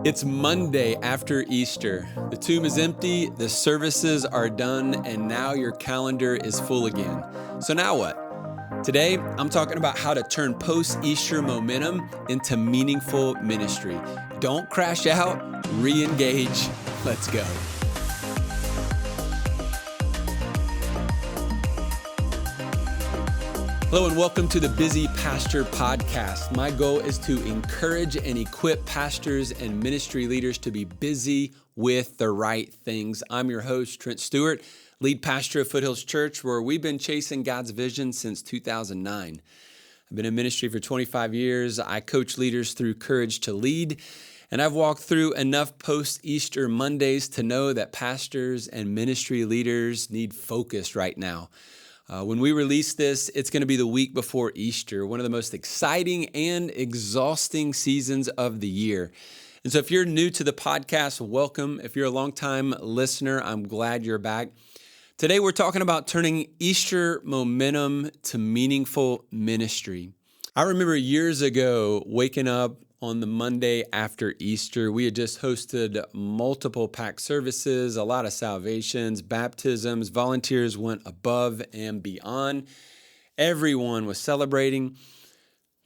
It's Monday after Easter. The tomb is empty, the services are done, and now your calendar is full again. So now what? Today, I'm talking about how to turn post-Easter momentum into meaningful ministry. Don't crash out, re-engage. Let's go. Hello and welcome to the Busy Pastor Podcast. My goal is to encourage and equip pastors and ministry leaders to be busy with the right things. I'm your host, Trent Stewart, lead pastor of Foothills Church, where we've been chasing God's vision since 2009. I've been in ministry for 25 years. I coach leaders through Courage to Lead, and I've walked through enough post-Easter Mondays to know that pastors and ministry leaders need focus right now. When we release this, it's going to be the week before Easter, one of the most exciting and exhausting seasons of the year. And so if you're new to the podcast, welcome. If you're a longtime listener, I'm glad you're back. Today, we're talking about turning Easter momentum to meaningful ministry. I remember years ago waking up on the Monday after Easter. We had just hosted multiple packed services, a lot of salvations, baptisms. Volunteers went above and beyond. Everyone was celebrating.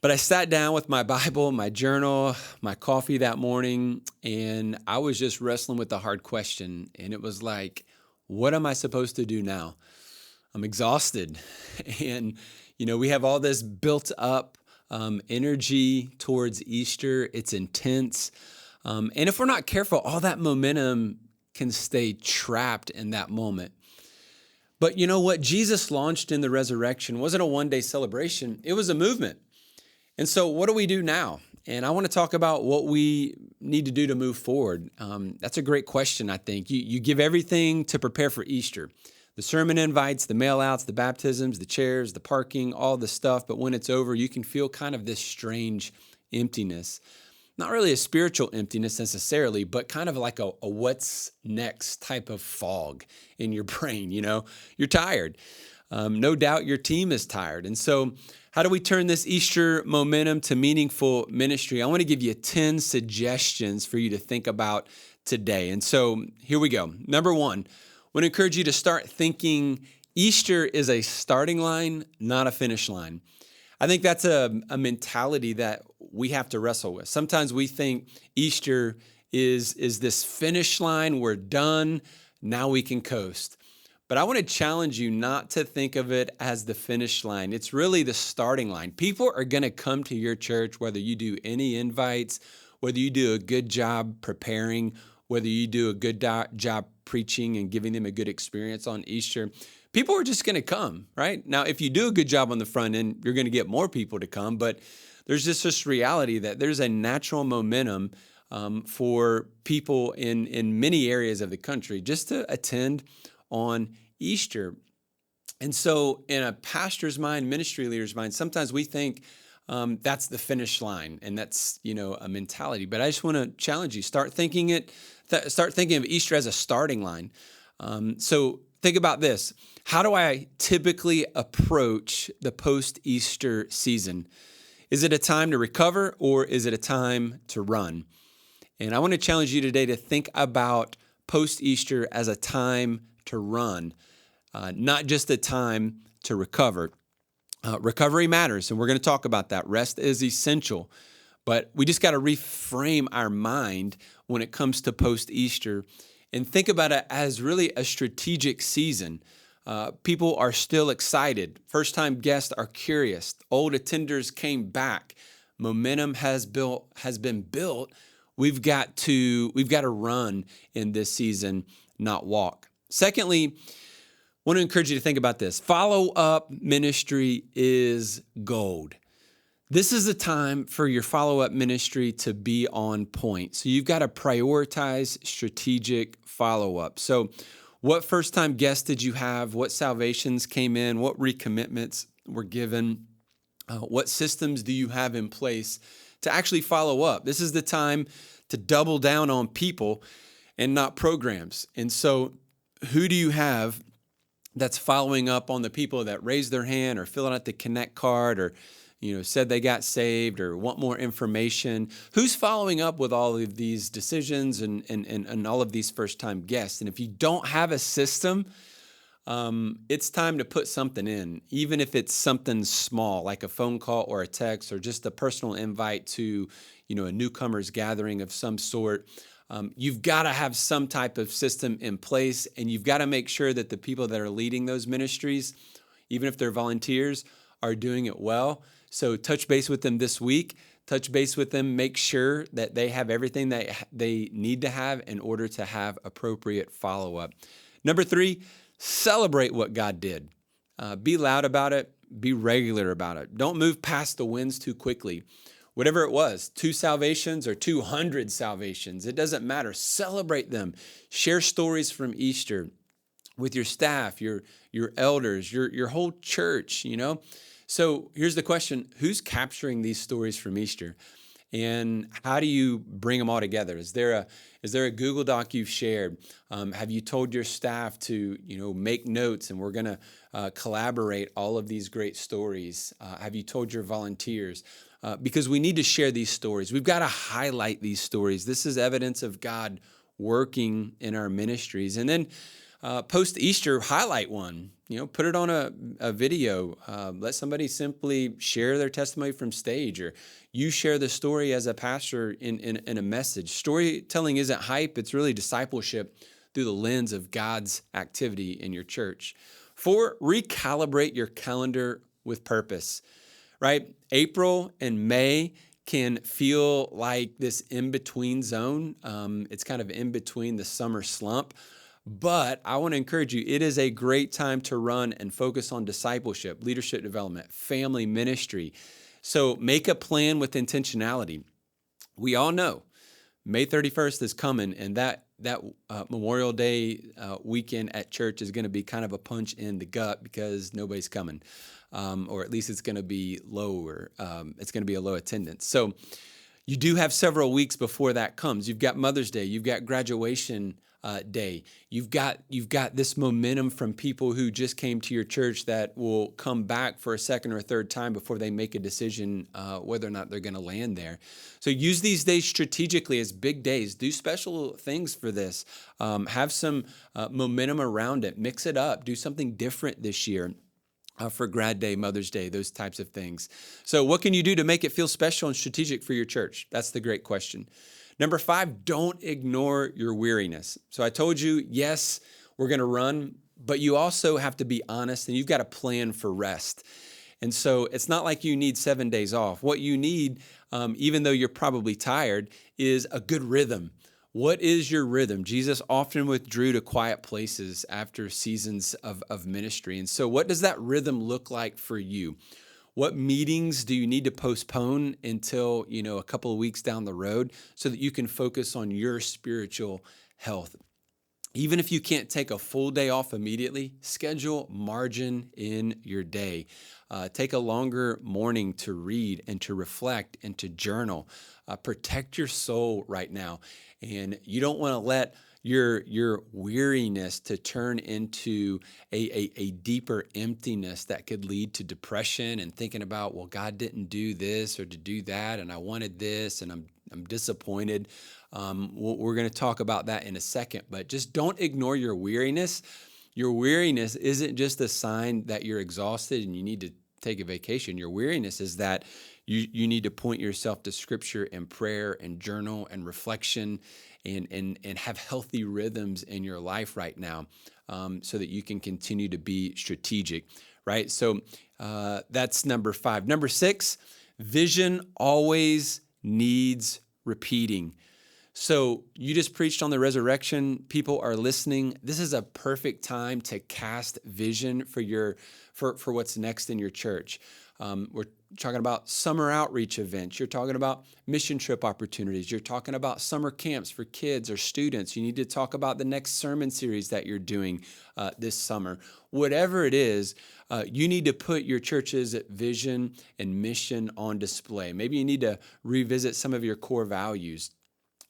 But I sat down with my Bible, my journal, my coffee that morning, and I was just wrestling with the hard question. And it was like, what am I supposed to do now? I'm exhausted. And, we have all this built up energy towards Easter. It's intense. And if we're not careful, all that momentum can stay trapped in that moment. But you know what? Jesus launched in the resurrection wasn't a one-day celebration. It was a movement. And so what do we do now? And I want to talk about what we need to do to move forward. That's a great question, I think. You give everything to prepare for Easter. The sermon invites, the mail-outs, the baptisms, the chairs, the parking, all the stuff. But when it's over, you can feel kind of this strange emptiness. Not really a spiritual emptiness necessarily, but kind of like a what's next type of fog in your brain, You're tired. No doubt your team is tired. And so how do we turn this Easter momentum to meaningful ministry? I want to give you 10 suggestions for you to think about today. And so here we go. Number one, I want to encourage you to start thinking Easter is a starting line, not a finish line. I think that's a mentality that we have to wrestle with. Sometimes we think Easter is this finish line, we're done, now we can coast. But I want to challenge you not to think of it as the finish line. It's really the starting line. People are going to come to your church, whether you do any invites, whether you do a good job preparing, whether you do a good job preaching and giving them a good experience on Easter. People are just going to come, right? Now, if you do a good job on the front end, you're going to get more people to come, but there's just this reality that there's a natural momentum for people in many areas of the country just to attend on Easter. And so in a pastor's mind, ministry leader's mind, sometimes we think that's the finish line, and that's, a mentality. But I just want to challenge you, start thinking of Easter as a starting line. So think about this. How do I typically approach the post-Easter season? Is it a time to recover, or is it a time to run? And I want to challenge you today to think about post-Easter as a time to run, not just a time to recover. Recovery matters, and we're going to talk about that. Rest is essential, but we just got to reframe our mind when it comes to post-Easter and think about it as really a strategic season. People are still excited. First-time guests are curious. Old attenders came back. Momentum has been built. We've got to run in this season, not walk. Secondly, I want to encourage you to think about this. Follow-up ministry is gold. This is the time for your follow-up ministry to be on point. So you've got to prioritize strategic follow-up. So what first-time guests did you have? What salvations came in? What recommitments were given? What systems do you have in place to actually follow up? This is the time to double down on people and not programs. And so who do you have that's following up on the people that raised their hand or filling out the Connect card or said they got saved or want more information? Who's following up with all of these decisions and all of these first-time guests? And if you don't have a system, it's time to put something in, even if it's something small, like a phone call or a text or just a personal invite to, a newcomers gathering of some sort. You've got to have some type of system in place, and you've got to make sure that the people that are leading those ministries, even if they're volunteers, are doing it well. So touch base with them this week. Touch base with them. Make sure that they have everything that they need to have in order to have appropriate follow-up. Number 3, celebrate what God did. Be loud about it. Be regular about it. Don't move past the wins too quickly. Whatever it was, 2 salvations or 200 salvations, it doesn't matter. Celebrate them. Share stories from Easter with your staff, your elders, your whole church, So here's the question: who's capturing these stories from Easter? And how do you bring them all together? Is there a Google Doc you've shared? Have you told your staff to make notes, and we're going to collaborate all of these great stories? Have you told your volunteers? Because we need to share these stories. We've got to highlight these stories. This is evidence of God working in our ministries. And then post-Easter, highlight one. Put it on a video. Let somebody simply share their testimony from stage, or you share the story as a pastor in a message. Storytelling isn't hype. It's really discipleship through the lens of God's activity in your church. 4, recalibrate your calendar with purpose, right? April and May can feel like this in-between zone. It's kind of in between the summer slump. But I want to encourage you, it is a great time to run and focus on discipleship, leadership development, family ministry. So make a plan with intentionality. We all know May 31st is coming, and that Memorial Day weekend at church is going to be kind of a punch in the gut because nobody's coming, or at least it's going to be lower. It's going to be a low attendance. So you do have several weeks before that comes. You've got Mother's Day. You've got graduation day. You've got this momentum from people who just came to your church that will come back for a second or a third time before they make a decision whether or not they're going to land there. So use these days strategically as big days. Do special things for this. Have some momentum around it. Mix it up. Do something different this year. For Grad Day, Mother's Day, those types of things. So what can you do to make it feel special and strategic for your church? That's the great question. Number 5, don't ignore your weariness. So I told you, yes, we're going to run, but you also have to be honest, and you've got a plan for rest. And so it's not like you need 7 days off. What you need, even though you're probably tired, is a good rhythm. What is your rhythm? Jesus often withdrew to quiet places after seasons of ministry. And so what does that rhythm look like for you? What meetings do you need to postpone until, a couple of weeks down the road so that you can focus on your spiritual health? Even if you can't take a full day off immediately, schedule margin in your day. Take a longer morning to read and to reflect and to journal. Protect your soul right now. And you don't want to let your weariness to turn into a deeper emptiness that could lead to depression and thinking about, well, God didn't do this or to do that, and I wanted this, and I'm disappointed. We're going to talk about that in a second, but just don't ignore your weariness. Your weariness isn't just a sign that you're exhausted and you need to take a vacation. Your weariness is that you need to point yourself to Scripture and prayer and journal and reflection and have healthy rhythms in your life right now, so that you can continue to be strategic, right? So that's number 5. Number 6, vision always needs repeating. So you just preached on the resurrection. People are listening. This is a perfect time to cast vision for what's next in your church. We're talking about summer outreach events. You're talking about mission trip opportunities. You're talking about summer camps for kids or students. You need to talk about the next sermon series that you're doing this summer. Whatever it is, you need to put your church's vision and mission on display. Maybe you need to revisit some of your core values.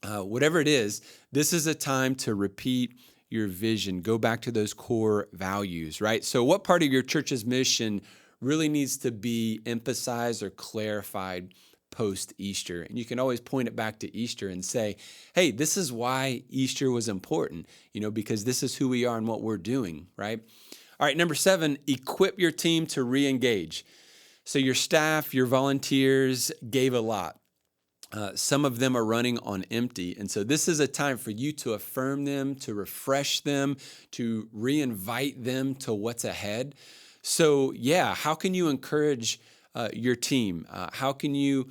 Whatever it is, this is a time to repeat your vision. Go back to those core values, right? So what part of your church's mission really needs to be emphasized or clarified post-Easter. And you can always point it back to Easter and say, hey, this is why Easter was important, because this is who we are and what we're doing, right? All right, number 7, equip your team to re-engage. So your staff, your volunteers gave a lot. Some of them are running on empty. And so this is a time for you to affirm them, to refresh them, to re-invite them to what's ahead. So yeah, how can you encourage your team? How can you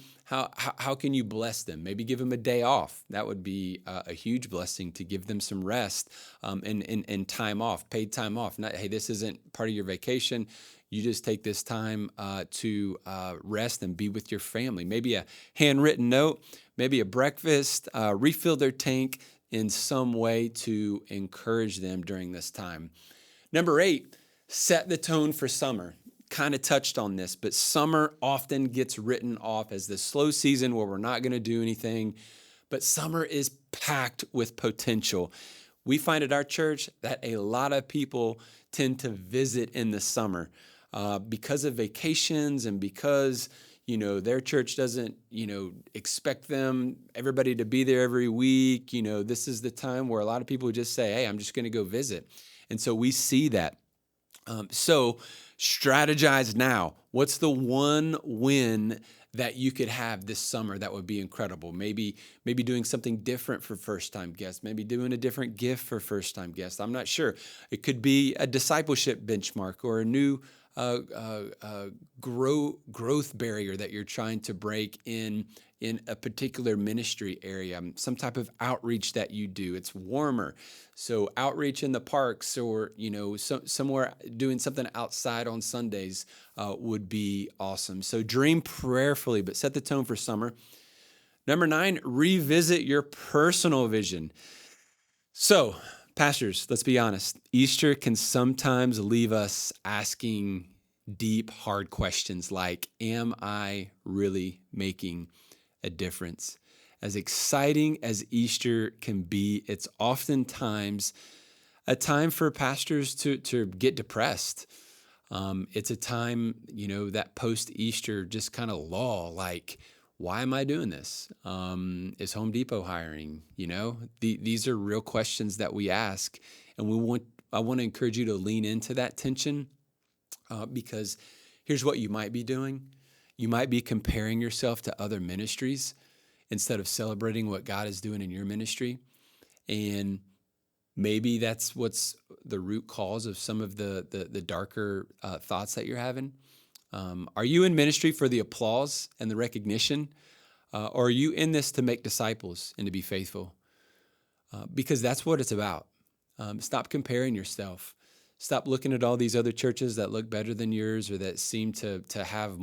bless them? Maybe give them a day off. That would be a huge blessing, to give them some rest and time off, paid time off. Not, hey, this isn't part of your vacation. You just take this time to rest and be with your family. Maybe a handwritten note, maybe a breakfast, refill their tank in some way to encourage them during this time. Number 8, set the tone for summer. Kind of touched on this, but summer often gets written off as the slow season where we're not going to do anything. But summer is packed with potential. We find at our church that a lot of people tend to visit in the summer because of vacations and because their church doesn't expect everybody to be there every week. This is the time where a lot of people just say, hey, I'm just going to go visit. And so we see that. So strategize now. What's the one win that you could have this summer that would be incredible? Maybe doing something different for first-time guests. Maybe doing a different gift for first-time guests. I'm not sure. It could be a discipleship benchmark or a new growth barrier that you're trying to break in a particular ministry area, some type of outreach that you do. It's warmer, so outreach in the parks or somewhere doing something outside on Sundays would be awesome. So dream prayerfully, but set the tone for summer. Number 9, revisit your personal vision. So pastors, let's be honest. Easter can sometimes leave us asking deep, hard questions like, am I really making a difference? As exciting as Easter can be, it's oftentimes a time for pastors to get depressed. It's a time, that post-Easter just kind of lull, like, why am I doing this? Is Home Depot hiring? These are real questions that we ask, and I want to encourage you to lean into that tension because here's what you might be doing. You might be comparing yourself to other ministries instead of celebrating what God is doing in your ministry, and maybe that's what's the root cause of some of the darker thoughts that you're having. Are you in ministry for the applause and the recognition? Or are you in this to make disciples and to be faithful? Because that's what it's about. Stop comparing yourself. Stop looking at all these other churches that look better than yours or that seem to have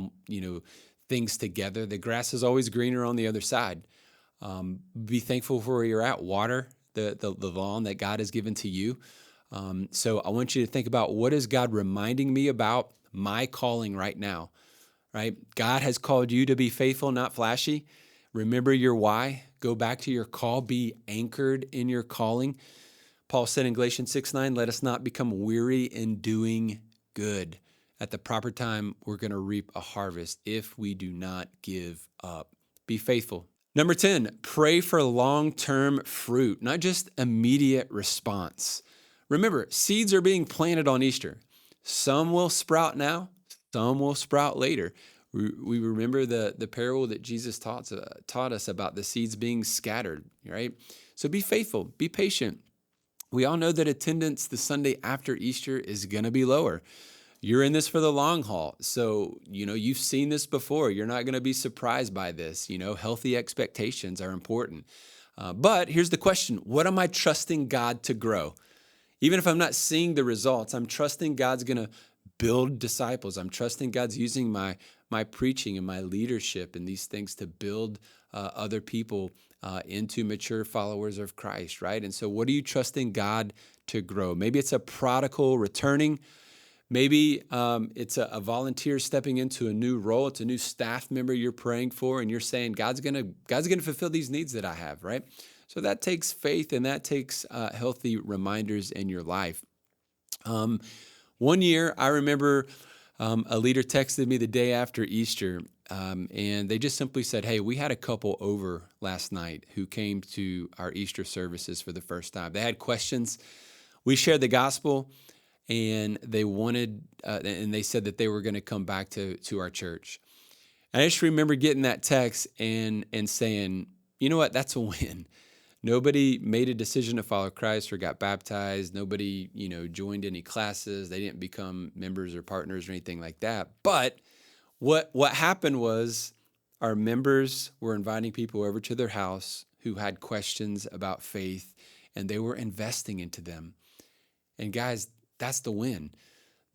things together. The grass is always greener on the other side. Be thankful for where you're at. Water the lawn that God has given to you. So I want you to think about, what is God reminding me about my calling right now, right? God has called you to be faithful, not flashy. Remember your why. Go back to your call. Be anchored in your calling. Paul said in Galatians 6:9, let us not become weary in doing good. At the proper time, we're going to reap a harvest if we do not give up. Be faithful. Number 10, pray for long-term fruit, not just immediate response. Remember, seeds are being planted on Easter. Some will sprout now, some will sprout later. We remember the parable that Jesus taught us about the seeds being scattered, right? So be faithful, be patient. We all know that attendance the Sunday after Easter is going to be lower. You're in this for the long haul. So, you've seen this before. You're not going to be surprised by this. Healthy expectations are important. But here's the question. What am I trusting God to grow? Even if I'm not seeing the results, I'm trusting God's going to build disciples. I'm trusting God's using my preaching and my leadership and these things to build other people into mature followers of Christ, right? And so what are you trusting God to grow? Maybe it's a prodigal returning. Maybe it's a volunteer stepping into a new role. It's a new staff member you're praying for, and you're saying, God's gonna fulfill these needs that I have, right? So that takes faith, and that takes healthy reminders in your life. One year, I remember A leader texted me the day after Easter, and they just simply said, hey, we had a couple over last night who came to our Easter services for the first time. They had questions. We shared the gospel, and they wanted, and they said that they were going to come back to our church. And I just remember getting that text and saying, you know what, that's a win. Nobody made a decision to follow Christ or got baptized. Nobody, joined any classes. They didn't become members or partners or anything like that. But what happened was our members were inviting people over to their house who had questions about faith, and they were investing into them. And guys, that's the win.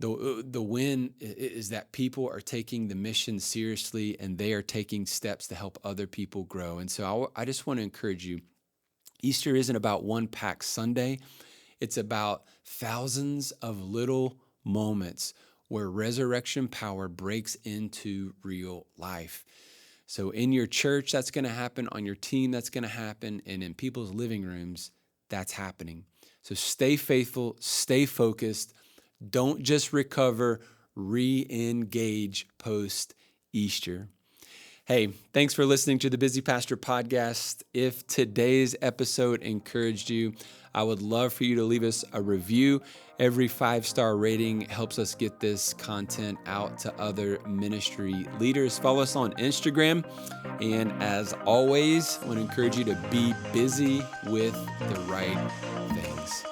The win is that people are taking the mission seriously, and they are taking steps to help other people grow. And so I just want to encourage you. Easter isn't about one Pack Sunday. It's about thousands of little moments where resurrection power breaks into real life. So in your church, that's going to happen. On your team, that's going to happen. And in people's living rooms, that's happening. So stay faithful, stay focused. Don't just recover, re-engage post-Easter. Hey, thanks for listening to the Busy Pastor Podcast. If today's episode encouraged you, I would love for you to leave us a review. Every 5-star rating helps us get this content out to other ministry leaders. Follow us on Instagram. And as always, I want to encourage you to be busy with the right things.